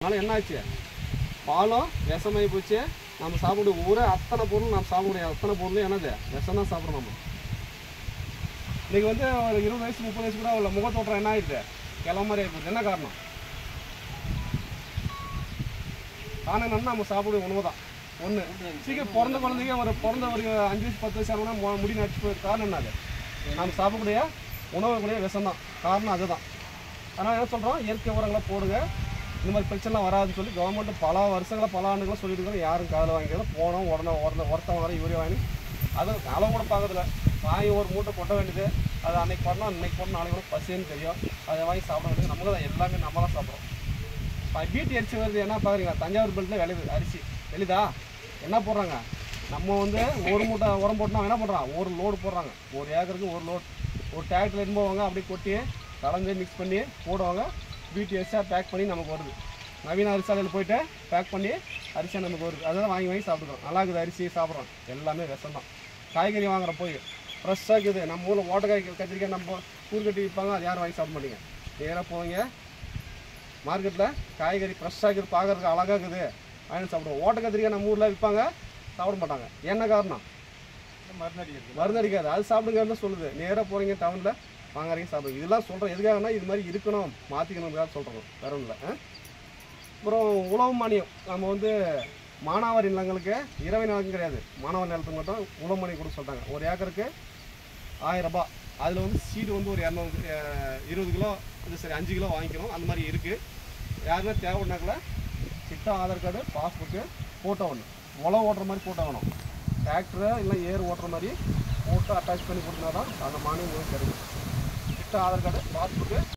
அதனால் என்னாச்சு, பாலும் விஷமாகி போச்சு. நம்ம சாப்பிடக்கூடிய ஊரே அத்தனை பொருள் நம்ம சாப்பிடக்கூடிய அத்தனை பொருளும் என்னது விஷம் தான் சாப்பிட்றோம். நம்ம இன்றைக்கி வந்து ஒரு 20 வயசு 30 வயசு கூட உள்ள முகத்தோட்டம் என்ன ஆகிடுது, கிளம்ப மாதிரி ஆகிடுது. என்ன காரணம்? ஆனால் என்னன்னா நம்ம சாப்பிடக்கூடிய உணவு தான். ஒன்று சீக்கிரம் பிறந்த குழந்தைங்க ஒரு 5 வயசு 10 வயசு ஆகணும்னா முடி நடிச்சு போய் காரணம் என்னது, நம்ம சாப்பிடக்கூடிய உணவுக்குடைய விஷம் தான் காரணம். அதுதான். அதனால் என்ன சொல்கிறோம், இயற்கை உரங்களை போடுங்க, இந்த மாதிரி பிரச்சனைலாம் வராதுன்னு சொல்லி கவர்மெண்ட் பல வருஷங்களாக பல ஆண்டுகளாக சொல்லிட்டு இருக்கோம். யாரும் காதில் வாங்கிக்கிறோம். போனோம் உடனே ஒருத்தவங்க வர யூரியா வாங்கி அதை அளவு கூட பார்க்கறதில்ல. வாங்கி ஒரு மூட்டை கொட்ட வேண்டியது. அது அன்னைக்கு பண்ணோம், இன்னைக்கு பண்ணோம், நாளைக்கு கூட பசின்னு தெரியும். அதை வாங்கி சாப்பிட வேண்டியது. நமக்கு தான் எல்லாமே நம்ம தான் சாப்பிட்றோம். வீட்டு அரிசி வருது, என்ன பார்க்குறீங்க, தஞ்சாவூர் பெல்ட்டில் விளையுது அரிசி வெளிதா. என்ன போடுறாங்க, நம்ம வந்து ஒரு மூட்டை உரம் போட்டோம்னா என்ன பண்ணுறாங்க, ஒரு லோடு போடுறாங்க. ஒரு ஏக்கருக்கு ஒரு லோடு. ஒரு டிராக்டர் எடுத்து போவாங்க, அப்படியே கொட்டி கலந்து மிக்ஸ் பண்ணி போடுவாங்க. வீட்டு அரிசியாக பேக் பண்ணி நமக்கு வருது. நவீன அரிசாலையில் போய்ட்டு பேக் பண்ணி அரிசியாக நமக்கு வருது. அதெல்லாம் வாங்கி சாப்பிட்டுக்கிறோம். நல்லா இருக்குது அரிசி சாப்பிட்றோம். எல்லாமே விஷம் தான். காய்கறி வாங்குற போய் ஃப்ரெஷ்ஷாக இருக்குது. நம்ம ஊரில் ஓட்டக்காய் கத்திரிக்காய் நம்ம கூறு கட்டி விற்பாங்க, அது யாரும் வாங்கி சாப்பிட மாட்டீங்க. நேராக போவீங்க மார்க்கெட்டில், காய்கறி ஃப்ரெஷ்ஷாக இருக்குது, பார்க்குறதுக்கு அழகாக இருக்குது, வாங்கி சாப்பிடுவோம். ஓட்ட கத்திரிக்காய் நம்ம ஊரில் விற்பாங்க, சாப்பிட மாட்டாங்க. என்ன காரணம்? மருந்து அடிக்காது. அது சாப்பிடுங்கன்னு சொல்லுது. நேராக போகிறீங்க டவுனில் வாங்குறீங்க சாப்பிடுங்க. இதெல்லாம் சொல்கிறோம் எதுக்காகனா, இது மாதிரி இருக்கணும், மாற்றிக்கணுங்கிறத சொல்கிறோம், வேறு ஒன்றும் இல்லை. அப்புறம் உழவு மானியம் நம்ம வந்து மானாவாரி நிலங்களுக்கு இரவை நிலக்கும் கிடையாது, மானாவாரி நிலத்துக்கு மட்டும் உழவு மானியம் கொடுக்க சொல்கிறாங்க. ஒரு ஏக்கருக்கு 1000 ரூபாய். அதில் வந்து சீடு வந்து ஒரு 20 கிலோ, இது சரி 5 கிலோ வாங்கிக்கணும். அந்த மாதிரி இருக்குது. யாருமே தேவைன்னாக்கில் சிட்டா, ஆதார் கார்டு, பாஸ்புக்கு, ஃபோட்டோ ஒன்று, உழவு ஓட்டுற மாதிரி ஃபோட்டோ வேணும். டிராக்டரு இல்லை ஏர் ஓட்டுற மாதிரி ஃபோட்டோ அட்டாச் பண்ணி கொடுத்தா தான் அந்த மானியம் கிடைக்கும். சிட்டா, ஆதார் கார்டு, பாஸ்புக்கு,